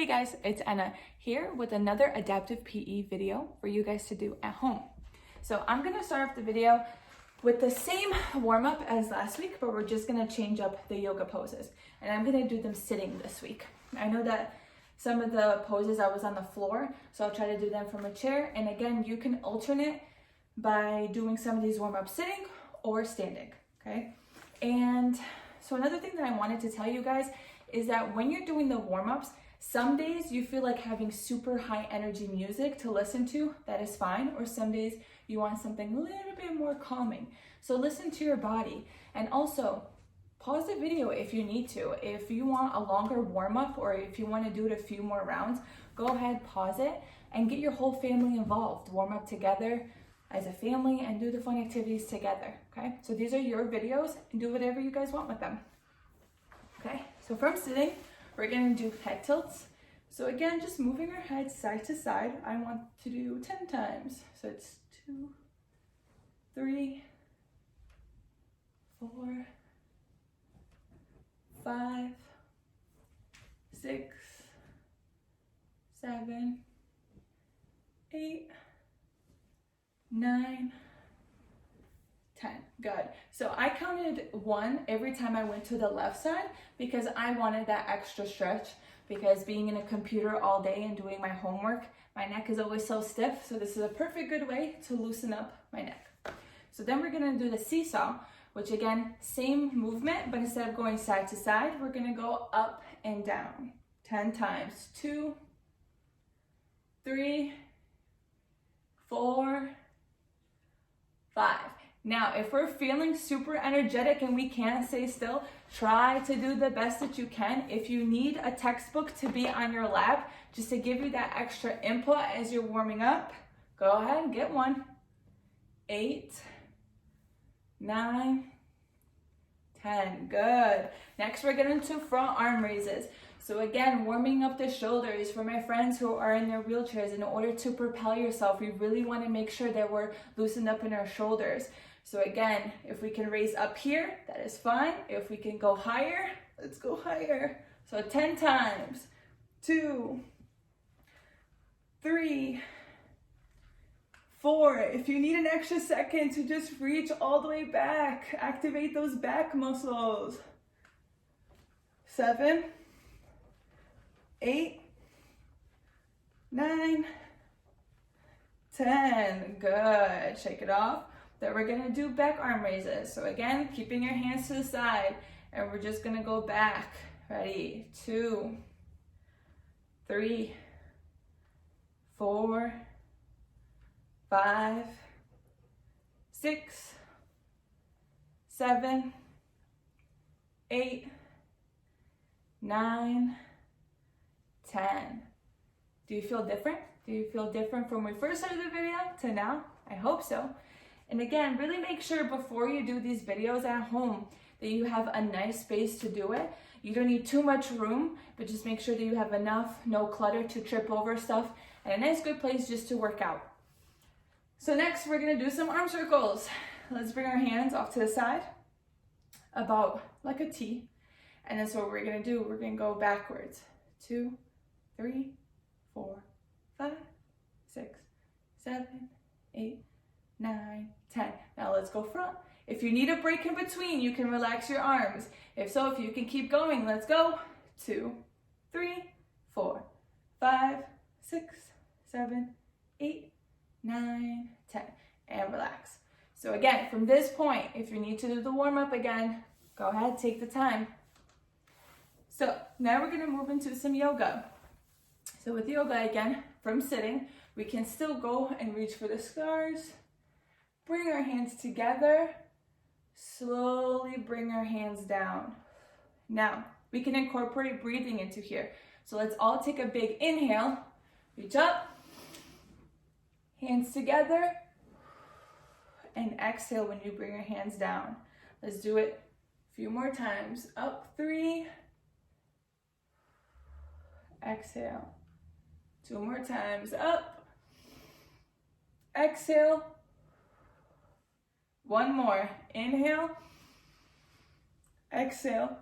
Hey guys, it's Anna here with another adaptive PE video for you guys to do at home. So I'm gonna start off the video with the same warm-up as last week, but we're just gonna change up the yoga poses. And I'm gonna do them sitting this week. I know that some of the poses I was on the floor, so I'll try to do them from a chair. And again, you can alternate by doing some of these warm-ups sitting or standing, okay? And so another thing that I wanted to tell you guys is that when you're doing the warm-ups, some days you feel like having super high energy music to listen to, that is fine. Or some days you want something a little bit more calming. So listen to your body. And also pause the video if you need to. If you want a longer warm up or if you want to do it a few more rounds, go ahead, pause it and get your whole family involved. Warm up together as a family and do the fun activities together, okay? So these are your videos and do whatever you guys want with them. Okay, so from sitting, we're gonna do head tilts. So again, just moving our head side to side. I want to do 10 times. So it's 2, 3, 4, 5, 6, 7, 8, 9, 10. Good. So I counted 1 every time I went to the left side because I wanted that extra stretch, because being in a computer all day and doing my homework, my neck is always so stiff. So this is a perfect good way to loosen up my neck. So then we're going to do the seesaw, which again, same movement, but instead of going side to side, we're going to go up and down 10 times. 2, 3, 4, 5. Now, if we're feeling super energetic and we can't stay still, try to do the best that you can. If you need a textbook to be on your lap, just to give you that extra input as you're warming up, go ahead and get one. 8, 9, 10. Good. Next, we're getting to front arm raises. So again, warming up the shoulders for my friends who are in their wheelchairs. In order to propel yourself, we really want to make sure that we're loosened up in our shoulders. So again, if we can raise up here, that is fine. If we can go higher, let's go higher. So 10 times. 2, 3, 4. If you need an extra second to just reach all the way back, activate those back muscles. 7, 8, 9, 10. Good. Shake it off. Then we're gonna do back arm raises. So again, keeping your hands to the side, and we're just gonna go back. Ready? 2, 3, 4, 5, 6, 7, 8, 9, 10. Do you feel different? Do you feel different from when we first started the video to now? I hope so. And again, really make sure before you do these videos at home that you have a nice space to do it. You don't need too much room, but just make sure that you have enough, no clutter to trip over stuff, and a nice good place just to work out. So next, we're gonna do some arm circles. Let's bring our hands off to the side, about like a T. And that's what we're gonna do. We're gonna go backwards. 2, 3, 4, 5, 6, 7, 8, 9, 10. Now let's go front. If you need a break in between, you can relax your arms. If so, if you can keep going, let's go. 2, 3, 4, 5, 6, 7, 8, 9, 10. And relax. So again, from this point, if you need to do the warm-up again, go ahead, take the time. So now we're gonna move into some yoga. So with yoga, again, from sitting, we can still go and reach for the stars. Bring our hands together. Slowly bring our hands down. Now, we can incorporate breathing into here. So let's all take a big inhale. Reach up. Hands together. And exhale when you bring your hands down. Let's do it a few more times. Up, 3. Exhale. 2 more times. Up. Exhale. 1 more. Inhale. Exhale.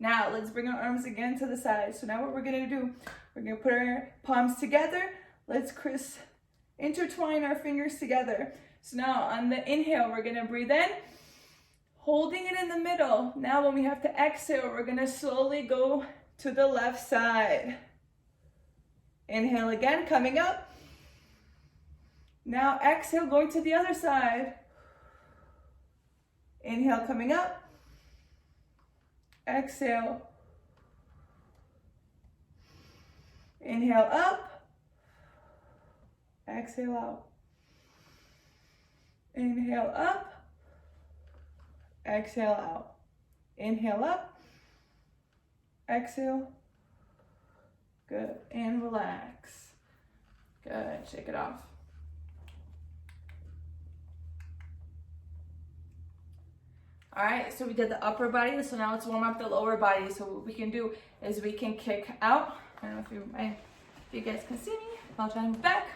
Now let's bring our arms again to the side. So now what we're gonna do, we're gonna put our palms together. Let's intertwine our fingers together. So now on the inhale, we're gonna breathe in, holding it in the middle. Now when we have to exhale, we're gonna slowly go to the left side. Inhale again, coming up. Now exhale, going to the other side. Inhale, coming up. Exhale. Inhale up. Exhale out. Inhale up. Exhale out. Inhale up. Exhale. Good. And relax. Good. Shake it off. All right, so we did the upper body, so now let's warm up the lower body. So what we can do is we can kick out. I don't know if you guys can see me. I'll try and move back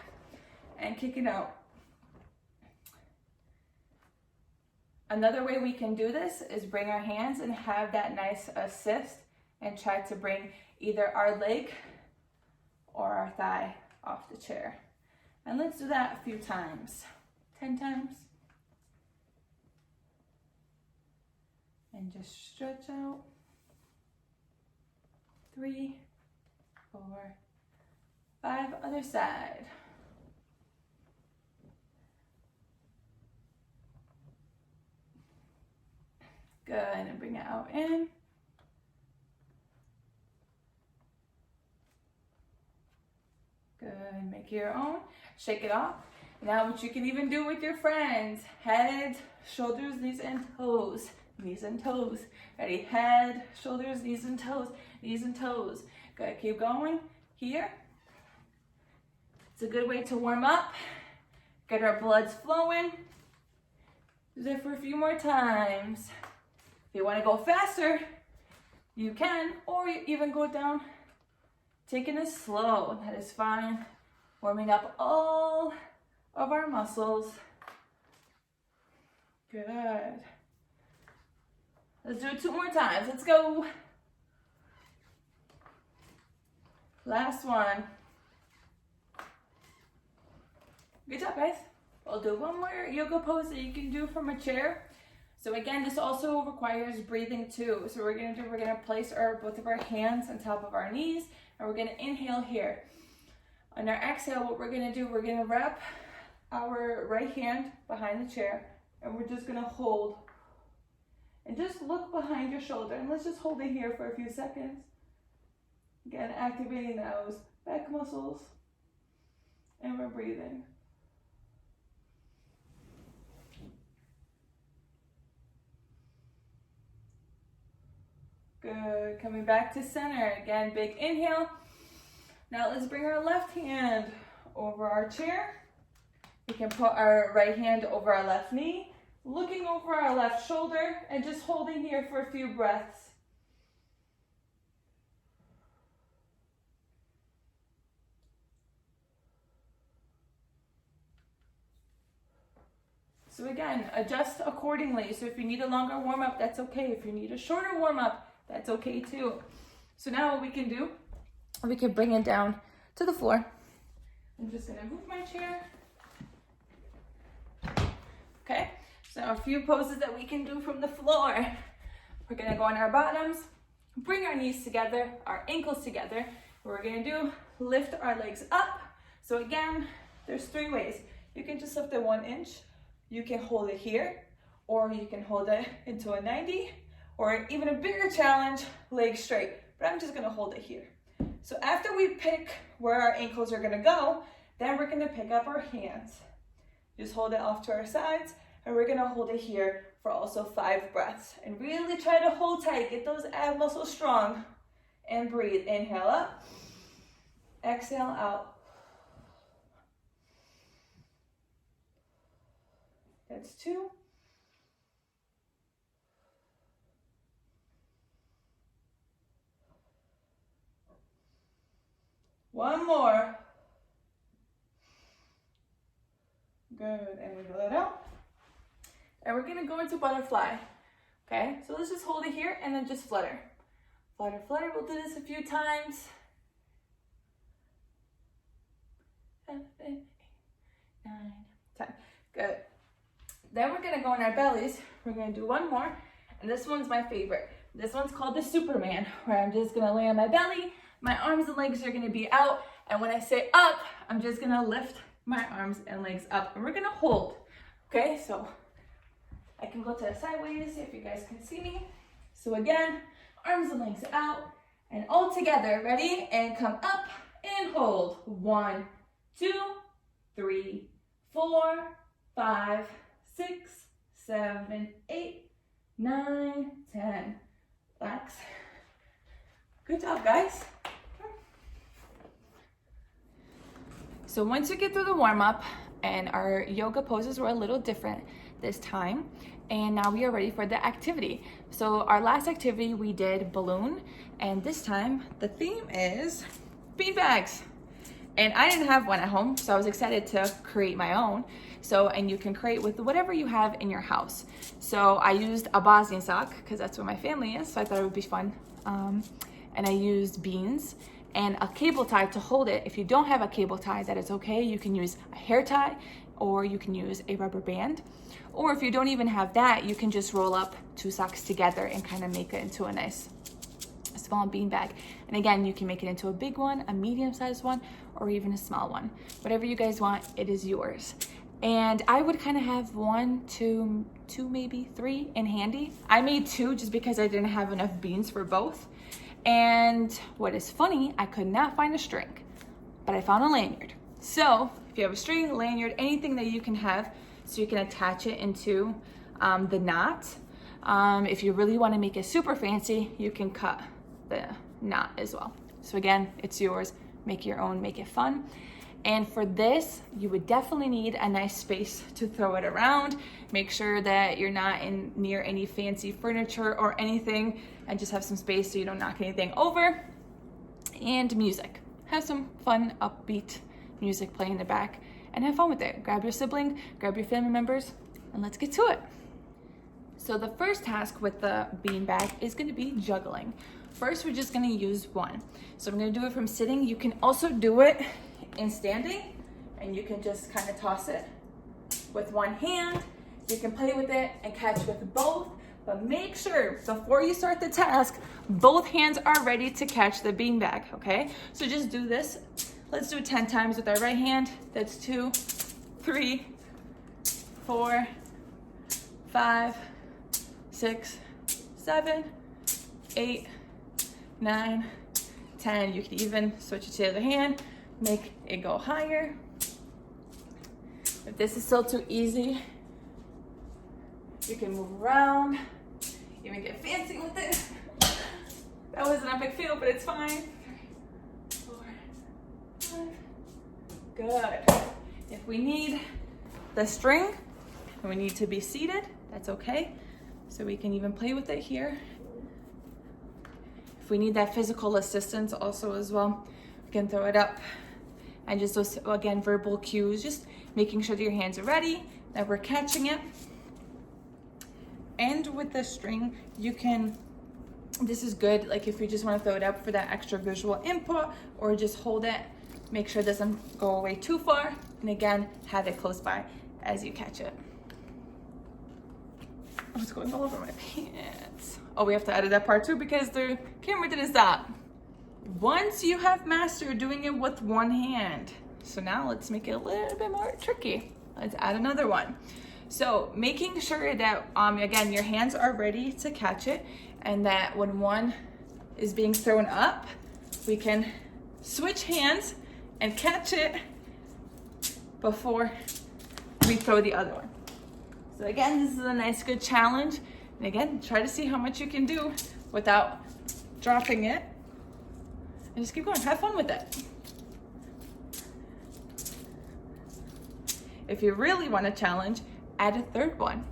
and kick it out. Another way we can do this is bring our hands and have that nice assist and try to bring either our leg or our thigh off the chair. And let's do that a few times, 10 times. And just stretch out. 3, 4, 5, other side. Good, and bring it out in. Good, make it your own. Shake it off. Now what you can even do with your friends. Head, shoulders, knees, and toes. Knees and toes. Ready? Head, shoulders, knees and toes. Knees and toes. Good. Keep going. Here. It's a good way to warm up. Get our bloods flowing. Do that for a few more times. If you want to go faster, you can, or you even go down. Taking it slow. That is fine. Warming up all of our muscles. Good. Let's do it 2 more times. Let's go. Last one. Good job, guys. We'll do one more yoga pose that you can do from a chair. So again, this also requires breathing too. So we're gonna place both of our hands on top of our knees, and we're gonna inhale here. On our exhale, what we're gonna do, we're gonna wrap our right hand behind the chair, and we're just gonna hold. And just look behind your shoulder, and let's just hold it here for a few seconds. Again, activating those back muscles, and we're breathing. Good, coming back to center. Again, big inhale. Now let's bring our left hand over our chair. We can put our right hand over our left knee, looking over our left shoulder, and just holding here for a few breaths. So again, adjust accordingly. So if you need a longer warm-up, that's okay. If you need a shorter warm-up, that's okay too. So now what we can do, we can bring it down to the floor. I'm just gonna move my chair. Okay, so a few poses that we can do from the floor. We're gonna go on our bottoms, bring our knees together, our ankles together. What we're gonna do, lift our legs up. So again, there's 3 ways. You can just lift it 1 inch. You can hold it here, or you can hold it into a 90, or even a bigger challenge, legs straight. But I'm just gonna hold it here. So after we pick where our ankles are gonna go, then we're gonna pick up our hands. Just hold it off to our sides, and we're gonna hold it here for also 5 breaths. And really try to hold tight, get those ab muscles strong, and breathe. Inhale up, exhale out. That's 2. One more. Good, and wiggle it out. And we're gonna go into butterfly. Okay, so let's just hold it here and then just flutter. Flutter, flutter. We'll do this a few times. 7, 8, 9, 10. Good. Then we're gonna go on our bellies. We're gonna do one more, and this one's my favorite. This one's called the Superman, where I'm just gonna lay on my belly. My arms and legs are gonna be out, and when I say up, I'm just gonna lift my arms and legs up, and we're gonna hold. Okay, so I can go to the sideways if you guys can see me. So again, arms and legs out, and all together. Ready? And come up and hold. 1, 2, 3, 4, 5, 6, 7, 8, 9, 10. Relax. Good job, guys. So once you get through the warm-up, and our yoga poses were a little different this time, and now we are ready for the activity. So our last activity we did balloon, and this time the theme is beanbags. And I didn't have one at home, so I was excited to create my own. So, and you can create with whatever you have in your house. So I used a Bosnian sock, because that's what my family is, so I thought it would be fun. And I used beans and a cable tie to hold it. If you don't have a cable tie, that is okay. You can use a hair tie, or you can use a rubber band. Or if you don't even have that, you can just roll up 2 socks together and kind of make it into a nice small beanbag. And again, you can make it into a big one, a medium-sized one, or even a small one. Whatever you guys want, it is yours. And I would kind of have 1, 2, maybe 3 in handy. I made 2 just because I didn't have enough beans for both. And what is funny, I could not find a string, but I found a lanyard. So if you have a string, lanyard, anything that you can have, so you can attach it into the knot. If you really want to make it super fancy, you can cut the knot as well. So again, it's yours. Make your own, make it fun. And for this, you would definitely need a nice space to throw it around. Make sure that you're not near any fancy furniture or anything, and just have some space so you don't knock anything over. And music. Have some fun, upbeat music playing in the back, and have fun with it. Grab your sibling, grab your family members, and let's get to it. So the first task with the beanbag is going to be juggling. First, we're just going to use one. So I'm going to do it from sitting. You can also do it in standing, and you can just kind of toss it with one hand. You can play with it and catch with both, but make sure before you start the task, both hands are ready to catch the beanbag, okay? So just do this. Let's do it 10 times with our right hand. That's 2, 3, 4, 5, 6, 7, 8, 9, 10. You can even switch it to the other hand, make it go higher. If this is still too easy, you can move around, even get fancy with it. That was an epic fail, but it's fine. 3, 4, 5. Good. If we need the string and we need to be seated, that's okay. So we can even play with it here. If we need that physical assistance also as well, we can throw it up. And just those, again, verbal cues, just making sure that your hands are ready, that we're catching it. And with the string, you can, this is good, like if you just want to throw it up for that extra visual input, or just hold it, make sure it doesn't go away too far, and again, have it close by as you catch it. Oh, it's going all over my pants. Oh, we have to edit that part too because the camera didn't stop. Once you have mastered doing it with one hand, so now let's make it a little bit more tricky. Let's add another one. So making sure that, again, your hands are ready to catch it, and that when one is being thrown up, we can switch hands and catch it before we throw the other one. So again, this is a nice, good challenge. And again, try to see how much you can do without dropping it. And just keep going, have fun with it. If you really want a challenge, add a third one.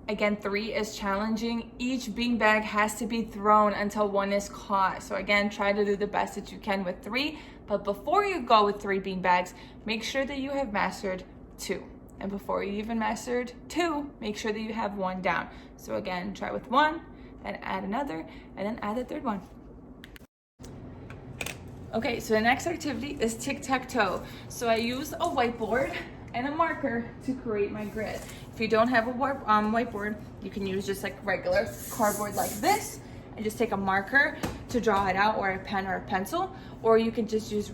Again, 3 is challenging. Each beanbag has to be thrown until one is caught. So again, try to do the best that you can with 3. But before you go with 3 beanbags, make sure that you have mastered 2. And before you even mastered 2, make sure that you have 1 down. So again, try with 1, and add another, and then add a third one. Okay, so the next activity is tic-tac-toe. So I use a whiteboard and a marker to create my grid. If you don't have a whiteboard, you can use just like regular cardboard like this, and just take a marker to draw it out, or a pen or a pencil, or you can just use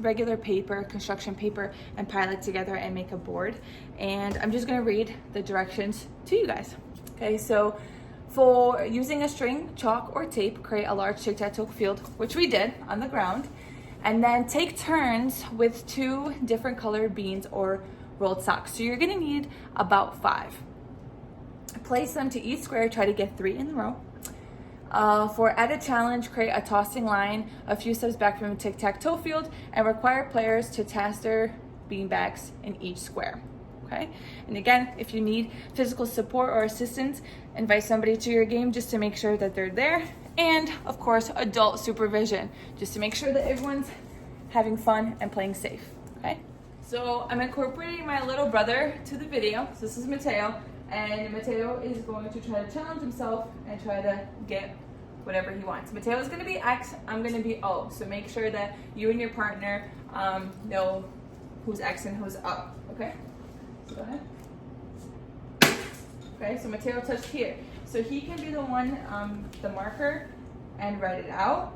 regular paper, construction paper, and pile it together and make a board. And I'm just gonna read the directions to you guys. Okay, so for using a string, chalk, or tape, create a large tic-tac-toe field, which we did on the ground, and then take turns with 2 different colored beans or rolled socks. So you're gonna need about 5. Place them to each square, try to get 3 in a row. For added challenge, create a tossing line a few steps back from the tic-tac-toe field and require players to toss their beanbags in each square. Okay? And again, if you need physical support or assistance, invite somebody to your game just to make sure that they're there. And of course, adult supervision, just to make sure that everyone's having fun and playing safe. Okay? So I'm incorporating my little brother to the video. So this is Mateo, and Mateo is going to try to challenge himself and try to get whatever he wants. Mateo is going to be X, I'm going to be O. So make sure that you and your partner know who's X and who's O. Okay? So go ahead. Okay, so Mateo touched here. So he can be the one, the marker, and write it out.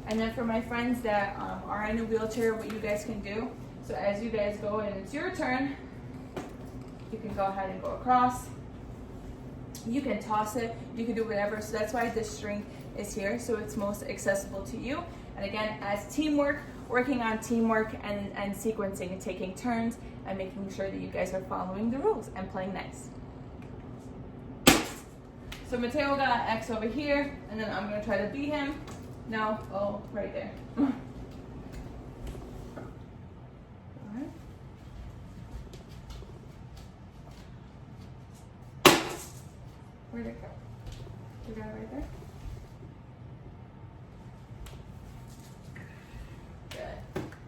And then for my friends that are in a wheelchair, what you guys can do, so as you guys go and it's your turn, you can go ahead and go across. You can toss it, you can do whatever. So that's why this string is here, so it's most accessible to you. And again, as teamwork, working on teamwork and sequencing and taking turns and making sure that you guys are following the rules and playing nice. So Mateo got X over here, and then I'm gonna try to beat him. No, O right there. Where'd it go? You got it right there?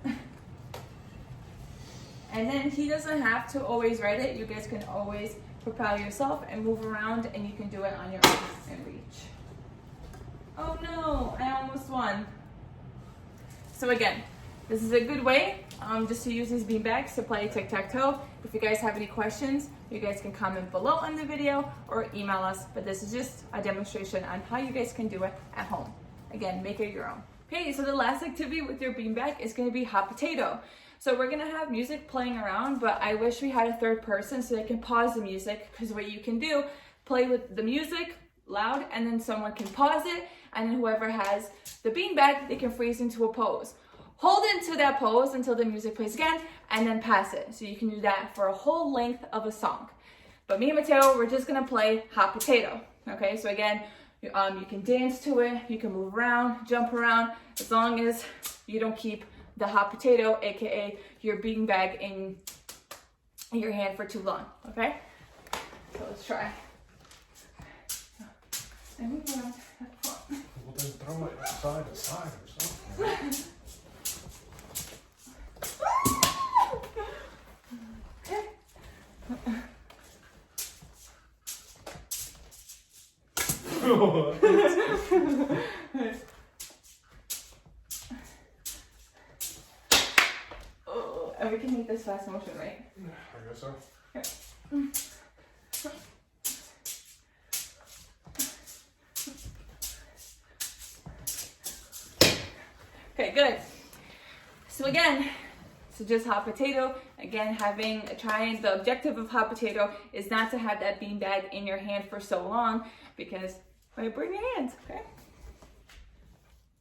Good. And then he doesn't have to always write it. You guys can always propel yourself and move around, and you can do it on your own and reach. Oh no, I almost won. So again, this is a good way just to use these beanbags to play tic-tac-toe. If you guys have any questions, you guys can comment below on the video or email us, but this is just a demonstration on how you guys can do it at home. Again, make it your own. Okay, so the last activity with your beanbag is gonna be hot potato. So we're gonna have music playing around, but I wish we had a third person so they can pause the music, because what you can do, play with the music loud, and then someone can pause it, and then whoever has the beanbag, they can freeze into a pose. Hold into that pose until the music plays again, and then pass it. So you can do that for a whole length of a song. But me and Mateo, we're just gonna play hot potato. Okay, so again, you can dance to it, you can move around, jump around, as long as you don't keep the hot potato, aka your beanbag, in your hand for too long. Okay, so let's try. And move around. Well, then throw it side to side or something. Oh, and we can make this fast motion, right? I guess so. Here. Okay, good. So again, so just hot potato. Again, the objective of hot potato is not to have that beanbag in your hand for so long, because you bring your hands, okay?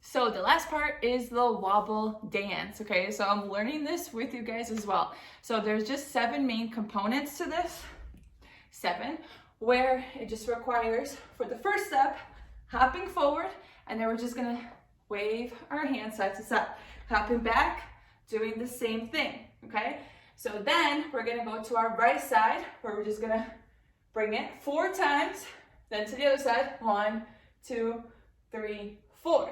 So the last part is the wobble dance, okay? So I'm learning this with you guys as well. So there's just 7 main components to this, 7, where it just requires, for the first step, hopping forward, and then we're just gonna wave our hands side to side, hopping back, doing the same thing, okay? So then we're gonna go to our right side, where we're just gonna bring it 4 times, then to the other side, 1, 2, 3, 4.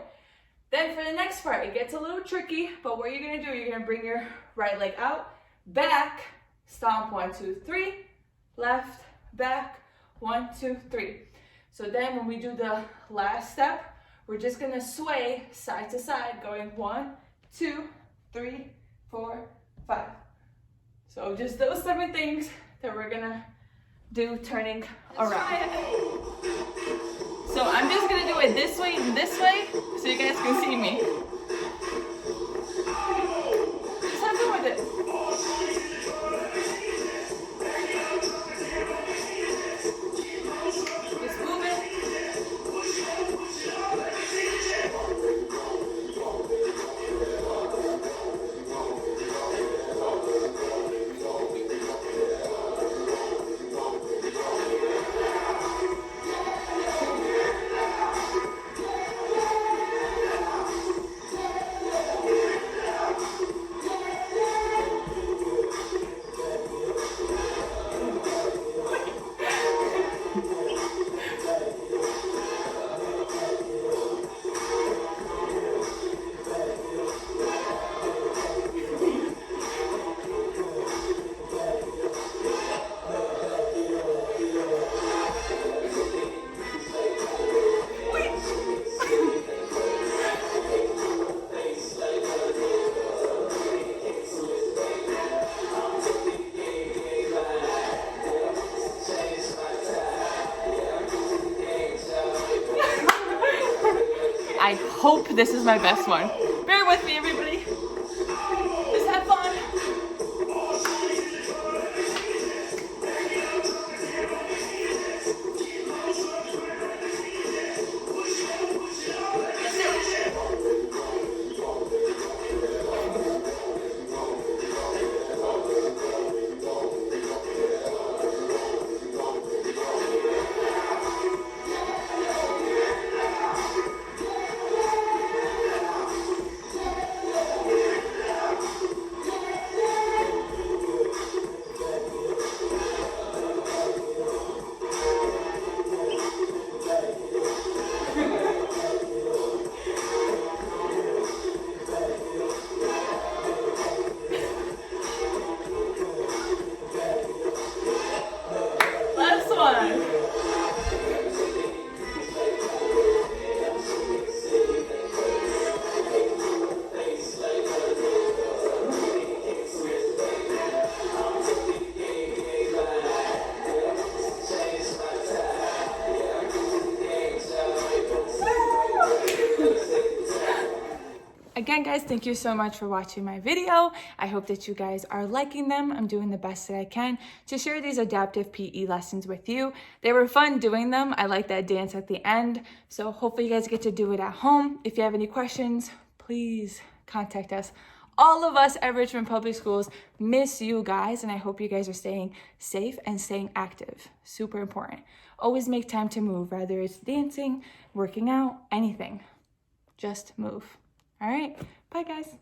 Then for the next part, it gets a little tricky, but what you're gonna do, you're gonna bring your right leg out, back, stomp, 1, 2, 3, left, back, 1, 2, 3. So then when we do the last step, we're just gonna sway side to side, going 1, 2, 3, 4, 5. So just those 7 things that we're gonna do turning around. So I'm just gonna do it this way and this way so you guys can see me. Just have fun with it. Just move it. I hope this is my best one. Bear with me, everybody. Just have fun. Again, guys, thank you so much for watching my video. I hope that you guys are liking them. I'm doing the best that I can to share these adaptive PE lessons with you. They were fun doing them. I like that dance at the end. So hopefully you guys get to do it at home. If you have any questions, please contact us. All of us at Richmond Public Schools miss you guys, and I hope you guys are staying safe and staying active. Super important. Always make time to move, whether it's dancing, working out, anything. Just move. All right, bye guys.